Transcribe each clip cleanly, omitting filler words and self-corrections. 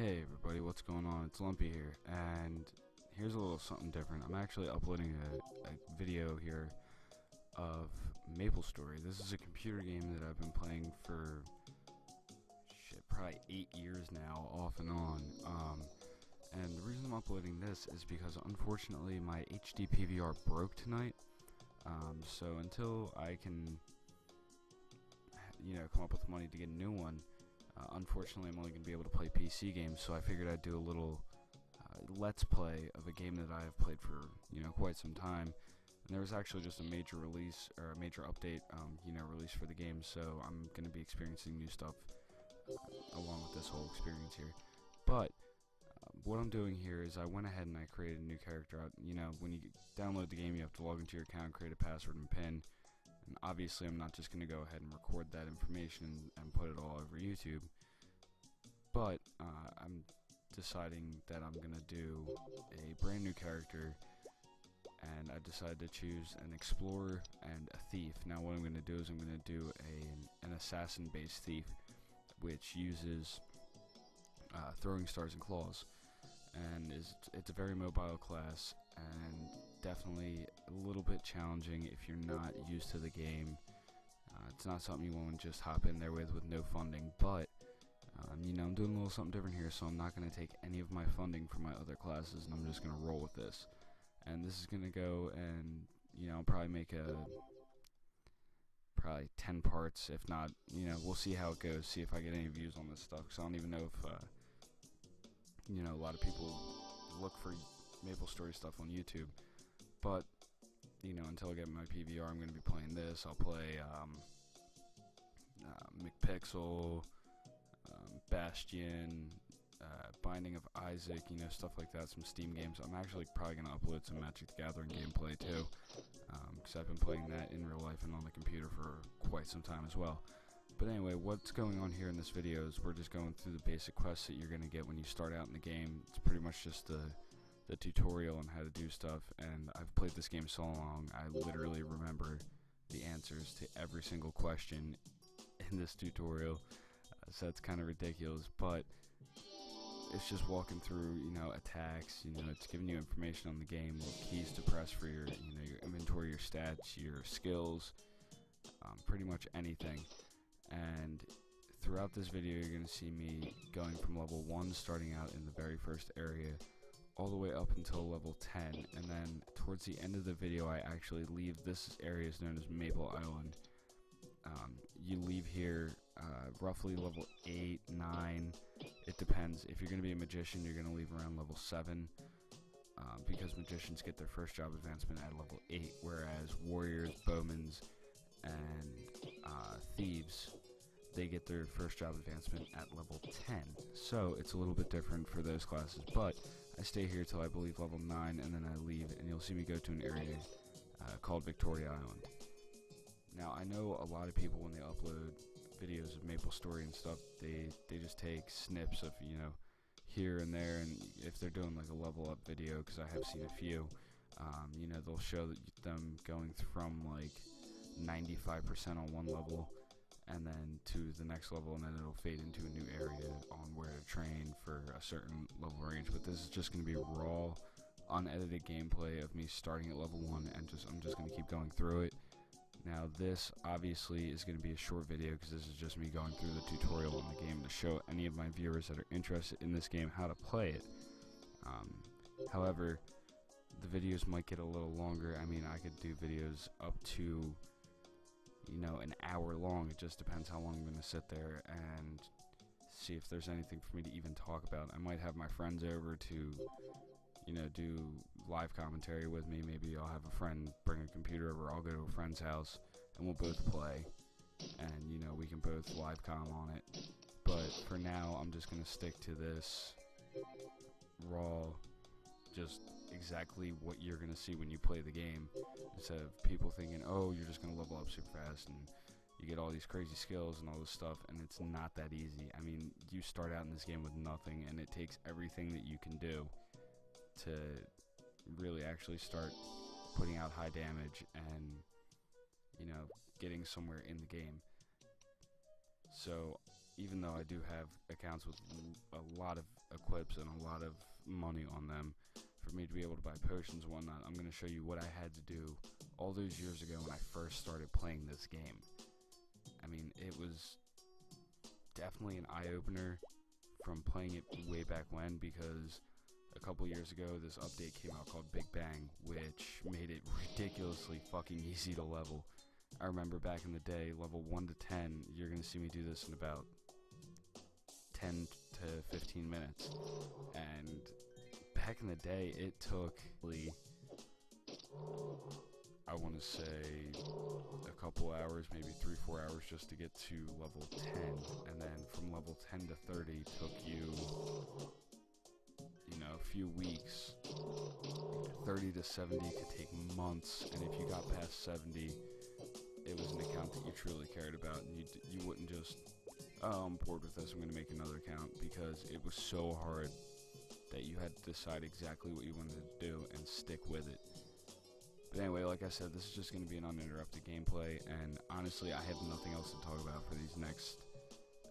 Hey everybody, what's going on? It's Lumpy here, and here's a little something different. I'm actually uploading a video here of Maplestory. This is a computer game that I've been playing for probably 8 years now, off and on. And the reason I'm uploading this is because unfortunately my hdpvr broke tonight. So until I can, come up with money to get a new one, unfortunately I'm only going to be able to play PC games, so I figured I'd do a little let's play of a game that I have played for, quite some time. And there was actually just a major release, or a major update, release for the game, so I'm going to be experiencing new stuff along with this whole experience here. But what I'm doing here is I went ahead and I created a new character. When you download the game, you have to log into your account, create a password and PIN. And obviously I'm not just going to go ahead and record that information and put it all over YouTube, but I'm deciding that I'm going to do a brand new character, and I decided to choose an explorer and a thief. Now what I'm going to do is I'm going to do an assassin based thief, which uses throwing stars and claws, and it's a very mobile class, and definitely a little bit challenging if you're not used to the game. It's not something you want to just hop in there with no funding, but I'm doing a little something different here, so I'm not going to take any of my funding from my other classes, and I'm just going to roll with this. And this is going to go, and I'll probably make probably 10 parts, if not, we'll see how it goes, see if I get any views on this stuff, because I don't even know if a lot of people look for Maplestory stuff on YouTube. But until I get my PVR, I'm going to be playing this. I'll play McPixel, Bastion, Binding of Isaac, stuff like that, some Steam games. I'm actually probably going to upload some Magic the Gathering gameplay too, because I've been playing that in real life and on the computer for quite some time as well. But anyway, what's going on here in this video is we're just going through the basic quests that you're going to get when you start out in the game. It's pretty much just the tutorial on how to do stuff, and I've played this game so long, I literally remember the answers to every single question in this tutorial, so it's kind of ridiculous, but it's just walking through, attacks, it's giving you information on the game, what keys to press for your, your inventory, your stats, your skills, pretty much anything. And throughout this video you're going to see me going from level 1, starting out in the very first area, all the way up until level 10, and then towards the end of the video I actually leave. This area is known as Maple Island. You leave here roughly level 8, 9, it depends. If you're going to be a magician, you're going to leave around level 7, because magicians get their first job advancement at level 8, whereas warriors, bowmans, and thieves, they get their first job advancement at level 10. So it's a little bit different for those classes, but I stay here till I believe level 9, and then I leave, and you'll see me go to an area called Victoria Island. Now I know a lot of people, when they upload videos of Maplestory and stuff, they just take snips of here and there, and if they're doing like a level up video, because I have seen a few, they'll show them going from like 95% on one level and then to the next level, and then it'll fade into a new area on where to train for a certain level range. But this is just going to be raw, unedited gameplay of me starting at level 1, and I'm just going to keep going through it. Now this obviously is going to be a short video, because this is just me going through the tutorial on the game to show any of my viewers that are interested in this game how to play it. However, the videos might get a little longer. I mean, I could do videos up to an hour long. It just depends how long I'm going to sit there and see if there's anything for me to even talk about. I might have my friends over to do live commentary with me. Maybe I'll have a friend bring a computer over, I'll go to a friend's house and we'll both play, and we can both live com on it. But for now I'm just going to stick to this raw, just exactly what you're going to see when you play the game, instead of people thinking, oh, you're just going to level up super fast and you get all these crazy skills and all this stuff, and it's not that easy. I mean, you start out in this game with nothing, and it takes everything that you can do to really actually start putting out high damage and getting somewhere in the game. So even though I do have accounts with a lot of equips and a lot of money on them, for me to be able to buy potions and whatnot, I'm going to show you what I had to do all those years ago when I first started playing this game. I mean, it was definitely an eye-opener from playing it way back when, because a couple years ago this update came out called Big Bang, which made it ridiculously fucking easy to level. I remember back in the day, level 1 to 10, you're going to see me do this in about 10 to 15 minutes. And back in the day, it took, I want to say, a couple hours, maybe 3-4 hours just to get to level 10. And then from level 10 to 30 took you, a few weeks. 30 to 70 could take months. And if you got past 70, it was an account that you truly cared about. And you wouldn't just, oh, I'm bored with this, I'm going to make another account, because it was so hard that you had to decide exactly what you wanted to do and stick with it. But anyway, like I said, this is just going to be an uninterrupted gameplay, and honestly, I have nothing else to talk about for these next,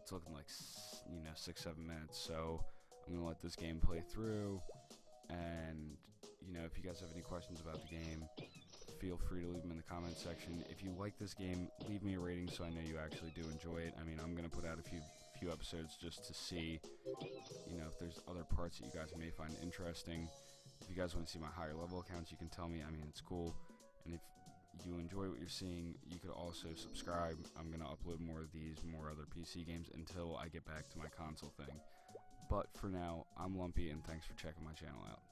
it's looking like, 6-7 minutes, so I'm going to let this game play through, and, if you guys have any questions about the game, feel free to leave them in the comment section. If you like this game, leave me a rating so I know you actually do enjoy it. I mean, I'm going to put out a few episodes just to see, if there's other parts that you guys may find interesting. If you guys want to see my higher level accounts, you can tell me. I mean, it's cool. And if you enjoy what you're seeing, you could also subscribe. I'm going to upload more of these, more other PC games until I get back to my console thing. But for now, I'm Lumpy, and thanks for checking my channel out.